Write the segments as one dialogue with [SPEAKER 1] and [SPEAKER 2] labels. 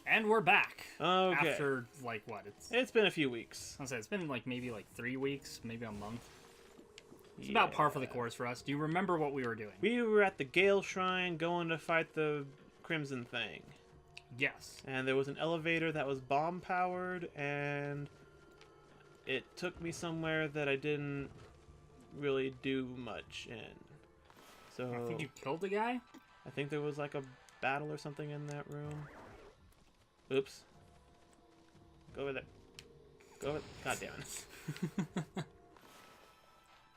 [SPEAKER 1] And we're back.
[SPEAKER 2] Okay.
[SPEAKER 1] After, like, what?
[SPEAKER 2] It's been a few weeks.
[SPEAKER 1] I'll say it's been, like, maybe, 3 weeks, maybe a month. It's about par for the course for us. Do you remember what we were doing?
[SPEAKER 2] We were at the Gale Shrine going to fight the Crimson thing.
[SPEAKER 1] Yes.
[SPEAKER 2] And there was an elevator that was bomb-powered, and it took me somewhere that I didn't really do much in. So
[SPEAKER 1] I think you killed the guy?
[SPEAKER 2] I think there was, like, a battle or something in that room. Oops. Go over there. Go over. God damn it.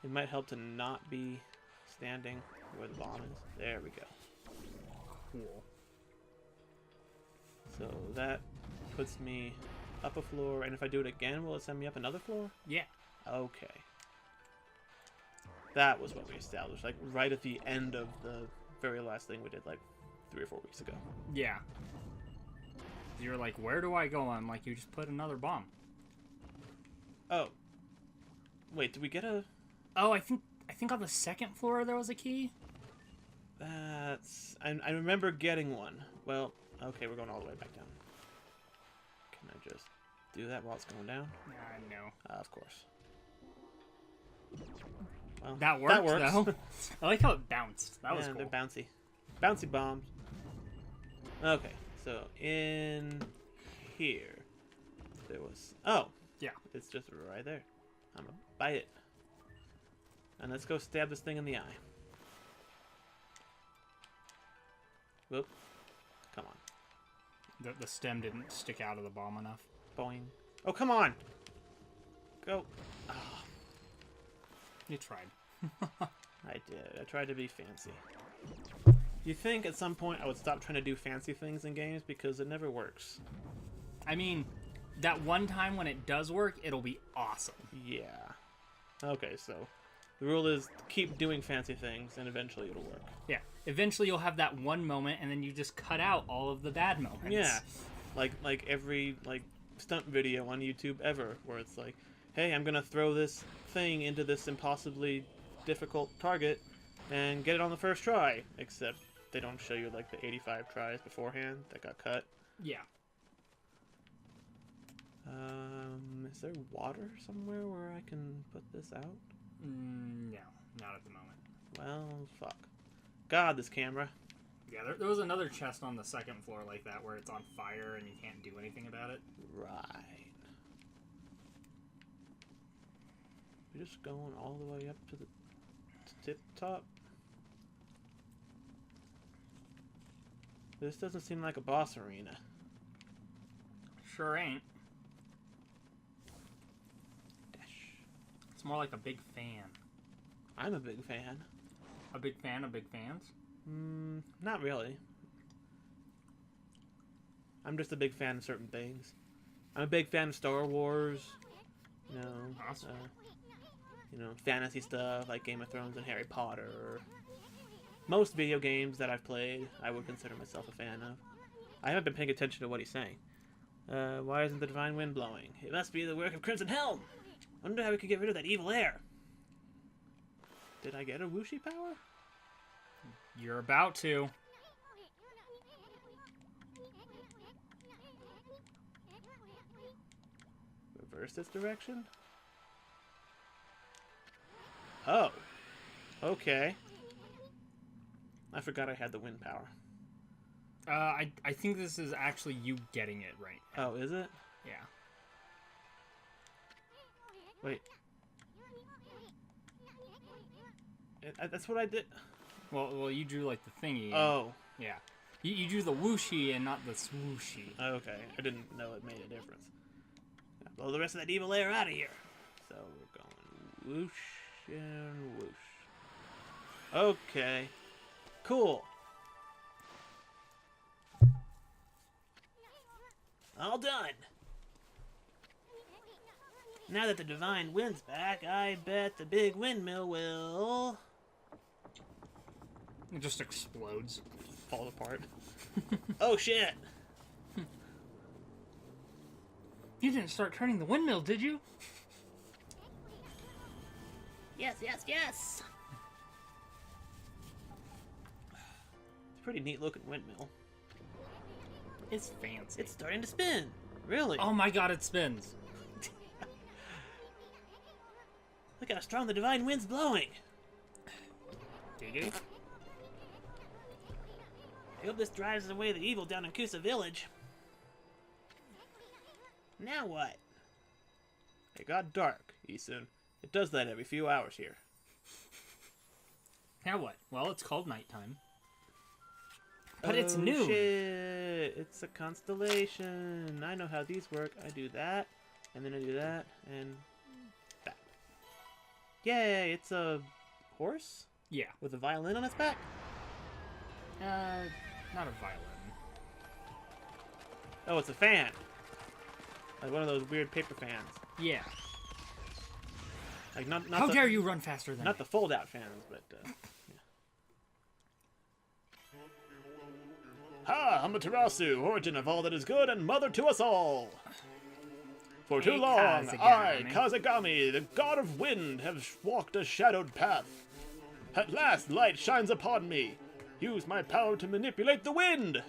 [SPEAKER 2] It might help to not be standing where the bomb is. There we go.
[SPEAKER 1] Cool.
[SPEAKER 2] So that puts me up a floor, and if I do it again, will it send me up another floor?
[SPEAKER 1] Yeah.
[SPEAKER 2] Okay. That was what we established, like right at the end of the very last thing we did, like 3 or 4 weeks ago.
[SPEAKER 1] Yeah. You're like, where do I go? I'm like, you just put another bomb.
[SPEAKER 2] Oh. Wait, did we get a...
[SPEAKER 1] Oh, I think on the second floor there was a key?
[SPEAKER 2] That's... I remember getting one. Well, okay, we're going all the way back down. Can I just do that while it's going down?
[SPEAKER 1] Yeah, I know.
[SPEAKER 2] Of course. Well,
[SPEAKER 1] that works, though. I like how it bounced. That was cool.
[SPEAKER 2] They're bouncy. Bouncy bombs. Okay, so in here, there was... Oh!
[SPEAKER 1] Yeah.
[SPEAKER 2] It's just right there. I'm gonna bite it. And let's go stab this thing in the eye. Whoop. Come on.
[SPEAKER 1] The stem didn't stick out of the bomb enough.
[SPEAKER 2] Boing. Oh, come on! Go. Oh.
[SPEAKER 1] You tried.
[SPEAKER 2] I did. I tried to be fancy. You think at some point I would stop trying to do fancy things in games because it never works.
[SPEAKER 1] I mean, that one time when it does work, it'll be awesome.
[SPEAKER 2] Yeah. Okay, so the rule is keep doing fancy things and eventually it'll work.
[SPEAKER 1] Yeah. Eventually you'll have that one moment and then you just cut out all of the bad moments.
[SPEAKER 2] Yeah. Like every stunt video on YouTube ever where it's like, hey, I'm gonna throw this thing into this impossibly difficult target and get it on the first try. Except they don't show you like the 85 tries beforehand that got cut.
[SPEAKER 1] Yeah.
[SPEAKER 2] Is there water somewhere where I can put this out?
[SPEAKER 1] No, not at the moment.
[SPEAKER 2] Well, fuck. God, this camera.
[SPEAKER 1] Yeah, there was another chest on the second floor like that where it's on fire and you can't do anything about it.
[SPEAKER 2] Right. We're just going all the way up to the tip top. This doesn't seem like a boss arena.
[SPEAKER 1] Sure ain't.
[SPEAKER 2] Dash.
[SPEAKER 1] It's more like a big fan.
[SPEAKER 2] I'm a big fan.
[SPEAKER 1] A big fan of big fans?
[SPEAKER 2] Not really. I'm just a big fan of certain things. I'm a big fan of Star Wars. You know,
[SPEAKER 1] awesome.
[SPEAKER 2] Fantasy stuff like Game of Thrones and Harry Potter. Most video games that I've played, I would consider myself a fan of. I haven't been paying attention to what he's saying. Why isn't the Divine Wind blowing? It must be the work of Crimson Helm! Wonder how we could get rid of that evil air. Did I get a whooshy power?
[SPEAKER 1] You're about to.
[SPEAKER 2] Reverse this direction? Oh. Okay. I forgot I had the wind power.
[SPEAKER 1] I think this is actually you getting it right now.
[SPEAKER 2] Oh, is it?
[SPEAKER 1] Yeah.
[SPEAKER 2] Wait. That's what I did.
[SPEAKER 1] Well, you drew like the thingy.
[SPEAKER 2] Oh.
[SPEAKER 1] Yeah. You drew the whooshy and not the swooshy.
[SPEAKER 2] Okay. I didn't know it made a difference. Blow the rest of that evil air out of here. So we're going whoosh and whoosh. Okay. Cool. All done. Now that the Divine Wind's back, I bet the big windmill will...
[SPEAKER 1] It just explodes.
[SPEAKER 2] Falls apart. Oh, shit.
[SPEAKER 1] You didn't start turning the windmill, did you?
[SPEAKER 3] Yes, yes, yes.
[SPEAKER 2] pretty neat looking windmill.
[SPEAKER 1] It's fancy.
[SPEAKER 2] It's starting to spin. Really?
[SPEAKER 1] Oh my god, it spins.
[SPEAKER 2] Look how strong the divine wind's blowing.
[SPEAKER 1] Dig.
[SPEAKER 2] I hope this drives away the evil down in Kusa Village. Now what? It got dark, Isun. It does that every few hours here.
[SPEAKER 1] Now what? Well, it's called nighttime. But it's noon.
[SPEAKER 2] Shit. It's a constellation. I know how these work. I do that, and then I do that, and that. Yay, it's a horse?
[SPEAKER 1] Yeah.
[SPEAKER 2] With a violin on its back?
[SPEAKER 1] Not a violin.
[SPEAKER 2] Oh, it's a fan. Like one of those weird paper fans.
[SPEAKER 1] Yeah.
[SPEAKER 2] Like not
[SPEAKER 1] How dare you run faster than
[SPEAKER 2] not
[SPEAKER 1] me?
[SPEAKER 2] the fold-out fans, but yeah. Ha! Amaterasu, origin of all that is good and mother to us all. For too
[SPEAKER 1] Hey,
[SPEAKER 2] long,
[SPEAKER 1] Kazagami.
[SPEAKER 2] I, Kazagami, the god of wind, have walked a shadowed path. At last, light shines upon me. Use my power to manipulate the wind.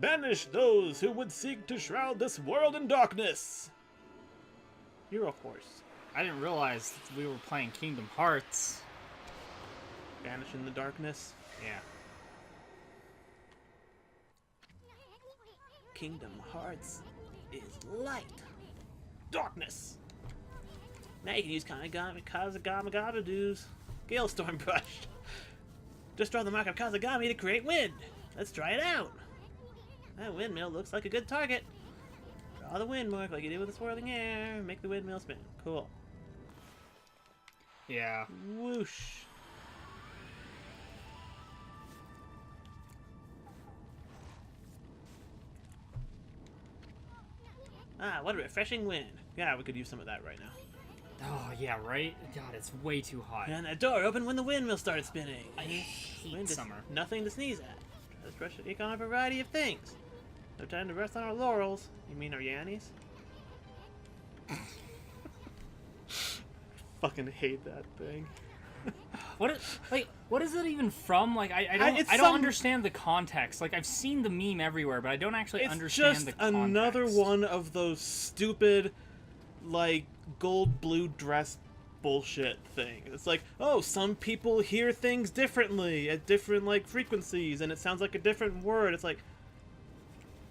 [SPEAKER 2] Banish those who would seek to shroud this world in darkness. You're a horse.
[SPEAKER 1] I didn't realize we were playing Kingdom Hearts.
[SPEAKER 2] Banish in the darkness.
[SPEAKER 1] Yeah.
[SPEAKER 2] Kingdom Hearts is light. Darkness. Now you can use Kazagami-Gabadoos. Galestorm Brush. Just draw the mark of Kazagami to create wind. Let's try it out. That windmill looks like a good target. Draw the wind mark like you did with the swirling air. Make the windmill spin. Cool.
[SPEAKER 1] Yeah.
[SPEAKER 2] Whoosh. Ah, what a refreshing wind. Yeah, we could use some of that right now.
[SPEAKER 1] Oh, yeah, right? God, it's way too hot.
[SPEAKER 2] And that door opened when the windmill started spinning.
[SPEAKER 1] I hate
[SPEAKER 2] Wind is
[SPEAKER 1] summer.
[SPEAKER 2] nothing to sneeze at. Let's brush the ink on a variety of things. No time to rest on our laurels. You mean our yannies? Fucking hate that thing.
[SPEAKER 1] What is it even from? Like, I
[SPEAKER 2] it's
[SPEAKER 1] don't
[SPEAKER 2] some-
[SPEAKER 1] understand the context. Like, I've seen the meme everywhere, but I don't actually
[SPEAKER 2] It's
[SPEAKER 1] understand
[SPEAKER 2] just
[SPEAKER 1] the context.
[SPEAKER 2] another one of those stupid, like, gold blue dress bullshit thing. It's like, oh, some people hear things differently at different, like, frequencies, and it sounds like a different word. It's like,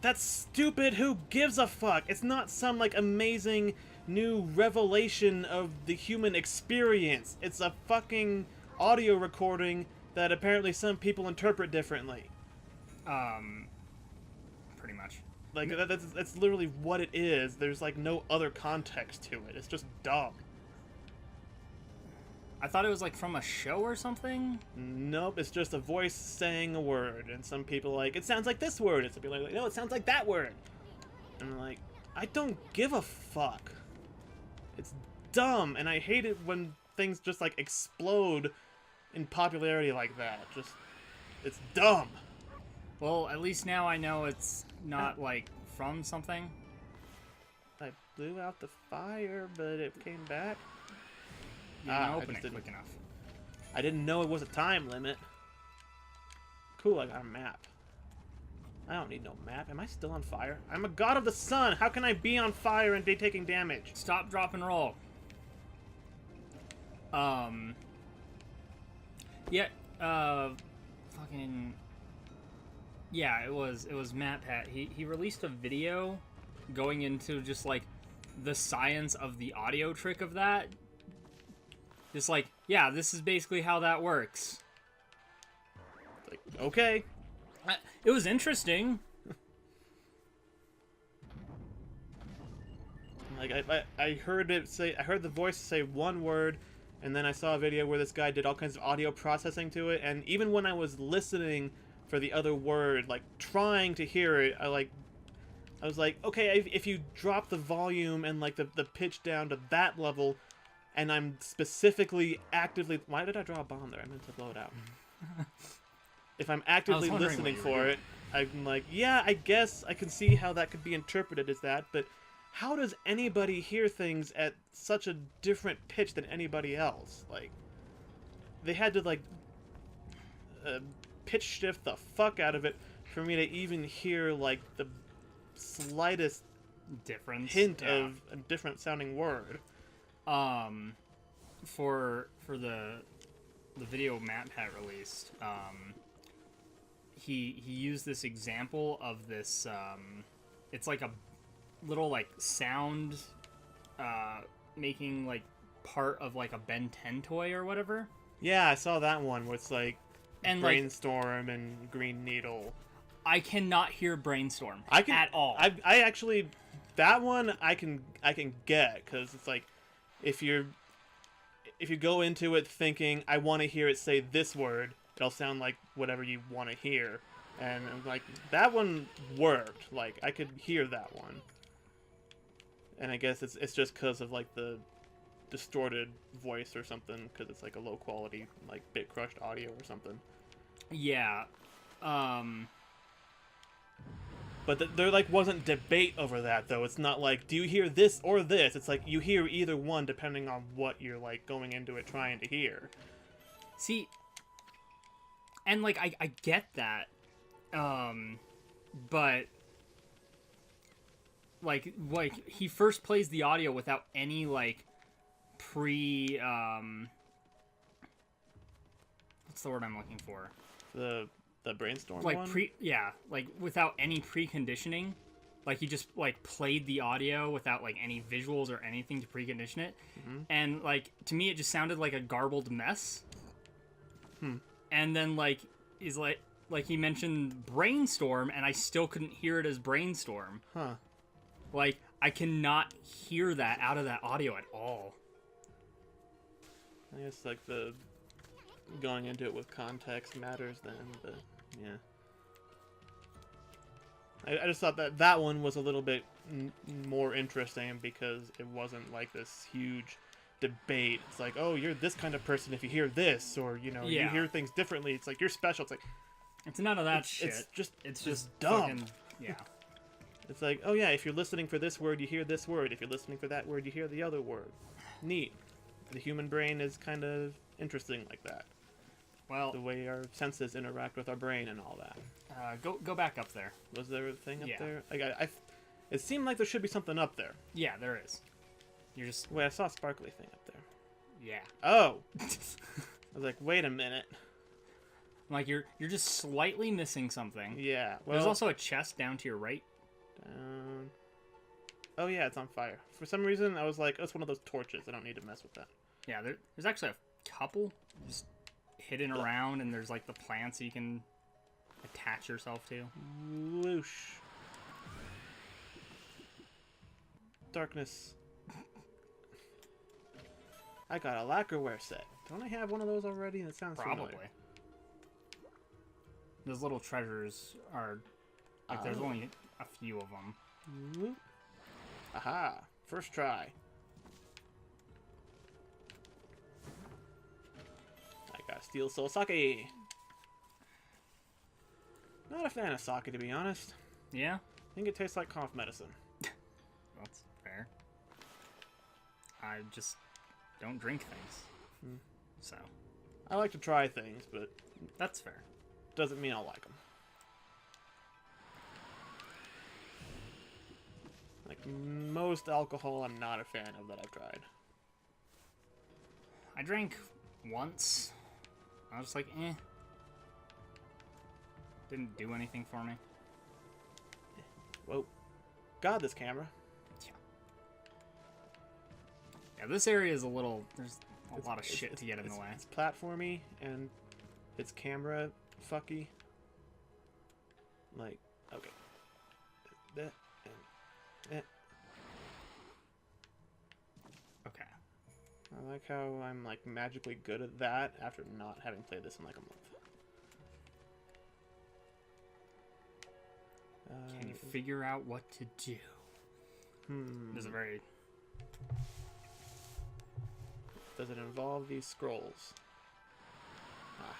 [SPEAKER 2] that's stupid. Who gives a fuck? It's not some, like, amazing new revelation of the human experience. It's a fucking audio recording that apparently some people interpret differently.
[SPEAKER 1] Pretty much.
[SPEAKER 2] Like, that's literally what it is. There's, like, no other context to it. It's just dumb.
[SPEAKER 1] I thought it was, like, from a show or something?
[SPEAKER 2] Nope, it's just a voice saying a word. And some people are like, it sounds like this word. And some people are like, no, it sounds like that word. And I'm like, I don't give a fuck. It's dumb, and I hate it when things just, like, explode in popularity like that. Just, it's dumb.
[SPEAKER 1] Well, at least now I know it's not, like, from something.
[SPEAKER 2] I blew out the fire, but it came back.
[SPEAKER 1] You didn't
[SPEAKER 2] I
[SPEAKER 1] open
[SPEAKER 2] just
[SPEAKER 1] it
[SPEAKER 2] didn't-
[SPEAKER 1] quick enough.
[SPEAKER 2] I didn't know it was a time limit. Cool, I got a map. I don't need no map. Am I still on fire? I'm a god of the sun. How can I be on fire and be taking damage?
[SPEAKER 1] Stop, drop, and roll. Yeah, fucking... Yeah, it was Matt Pat. He released a video going into just, like, the science of the audio trick of that. Just like, yeah, this is basically how that works.
[SPEAKER 2] Like, okay.
[SPEAKER 1] It was interesting.
[SPEAKER 2] Like, I heard it say, I heard the voice say one word, and then I saw a video where this guy did all kinds of audio processing to it, and even when I was listening for the other word, like, trying to hear it, I was like, okay, if you drop the volume and, like, the pitch down to that level, and I'm specifically actively... Why did I draw a bomb there? I meant to blow it out. If I'm actively listening for it, I'm like, yeah, I guess I can see how that could be interpreted as that, but how does anybody hear things at such a different pitch than anybody else? Like, they had to, like, pitch shift the fuck out of it for me to even hear like the slightest
[SPEAKER 1] Difference.
[SPEAKER 2] hint
[SPEAKER 1] Yeah.
[SPEAKER 2] of a different sounding word.
[SPEAKER 1] For the video Matt had released, he used this example of this. It's like a little like sound making like part of like a Ben 10 toy or whatever.
[SPEAKER 2] Yeah, I saw that one where it's like
[SPEAKER 1] And
[SPEAKER 2] Brainstorm and Green Needle.
[SPEAKER 1] I cannot hear Brainstorm
[SPEAKER 2] I can,
[SPEAKER 1] at all.
[SPEAKER 2] I actually, that one I can get, because it's like if you go into it thinking I want to hear it say this word, it'll sound like whatever you want to hear, and like that one worked. Like I could hear that one, and I guess it's just because of like the distorted voice or something, because it's like a low quality like bit crushed audio or something.
[SPEAKER 1] Yeah.
[SPEAKER 2] But there like wasn't debate over that though. It's not like, do you hear this or this? It's like you hear either one depending on what you're like going into it trying to hear.
[SPEAKER 1] See, and like I get that, but like he first plays the audio without any like what's the word I'm looking for?
[SPEAKER 2] The Brainstorm
[SPEAKER 1] Like
[SPEAKER 2] one?
[SPEAKER 1] like without any preconditioning. Like he just like played the audio without like any visuals or anything to precondition it.
[SPEAKER 2] Mm-hmm.
[SPEAKER 1] And like to me it just sounded like a garbled mess. And then like is like he mentioned Brainstorm and I still couldn't hear it as Brainstorm.
[SPEAKER 2] Huh.
[SPEAKER 1] Like I cannot hear that out of that audio at all.
[SPEAKER 2] I guess like the going into it with context matters then, but yeah. I just thought that one was a little bit more interesting because it wasn't like this huge debate. It's like, oh, you're this kind of person if you hear this, or you know, you hear things differently. It's like you're special. It's like
[SPEAKER 1] it's none of that shit.
[SPEAKER 2] It's just dumb.
[SPEAKER 1] Fucking, yeah.
[SPEAKER 2] It's like, oh yeah, if you're listening for this word, you hear this word. If you're listening for that word, you hear the other word. Neat. The human brain is kind of interesting like that.
[SPEAKER 1] Well,
[SPEAKER 2] The way our senses interact with our brain and all that.
[SPEAKER 1] go back up there.
[SPEAKER 2] Was there a thing up
[SPEAKER 1] Yeah.
[SPEAKER 2] there? Like it seemed like there should be something up there.
[SPEAKER 1] Yeah, there is. You're just
[SPEAKER 2] Wait, I saw a sparkly thing up there.
[SPEAKER 1] yeah.
[SPEAKER 2] Oh! I was like, wait a minute.
[SPEAKER 1] Like you're just slightly missing something.
[SPEAKER 2] Yeah. Well,
[SPEAKER 1] There's also a chest down to your right.
[SPEAKER 2] down. Oh yeah, it's on fire. For some reason, I was like, oh, it's one of those torches. I don't need to mess with that.
[SPEAKER 1] Yeah, there's actually a couple just hidden around, and there's like the plants you can attach yourself to.
[SPEAKER 2] Whoosh. Darkness. I got a lacquerware set. Don't I have one of those already? That sounds
[SPEAKER 1] Probably.
[SPEAKER 2] familiar.
[SPEAKER 1] Those little treasures are like there's only a few of them.
[SPEAKER 2] Whoop. Aha! First try. I got steel soul sake. Not a fan of sake, to be honest.
[SPEAKER 1] Yeah,
[SPEAKER 2] I think it tastes like cough medicine.
[SPEAKER 1] that's fair. I just don't drink things, so
[SPEAKER 2] I like to try things, but
[SPEAKER 1] that's fair.
[SPEAKER 2] doesn't mean I'll like them. Like most alcohol, I'm not a fan of that I've tried.
[SPEAKER 1] I drank once. I was like, eh. Didn't do anything for me.
[SPEAKER 2] Whoa. God, this camera.
[SPEAKER 1] Yeah, this area is a little. There's a lot of
[SPEAKER 2] It's-
[SPEAKER 1] shit to get in the way.
[SPEAKER 2] It's platformy and it's camera fucky. Like, okay. That and that.
[SPEAKER 1] Okay.
[SPEAKER 2] I like how I'm like magically good at that after not having played this in like a month.
[SPEAKER 1] Can you figure out what to do? There's a very.
[SPEAKER 2] Does it involve these scrolls?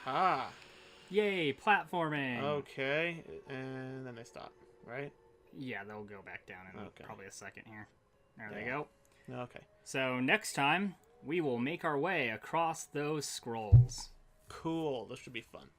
[SPEAKER 2] Aha!
[SPEAKER 1] Yay, platforming!
[SPEAKER 2] Okay, and then they stop, right?
[SPEAKER 1] Yeah, they'll go back down in
[SPEAKER 2] Okay.
[SPEAKER 1] probably a second here. There they
[SPEAKER 2] Yeah.
[SPEAKER 1] go.
[SPEAKER 2] Okay.
[SPEAKER 1] So next time, we will make our way across those scrolls.
[SPEAKER 2] Cool. This should be fun.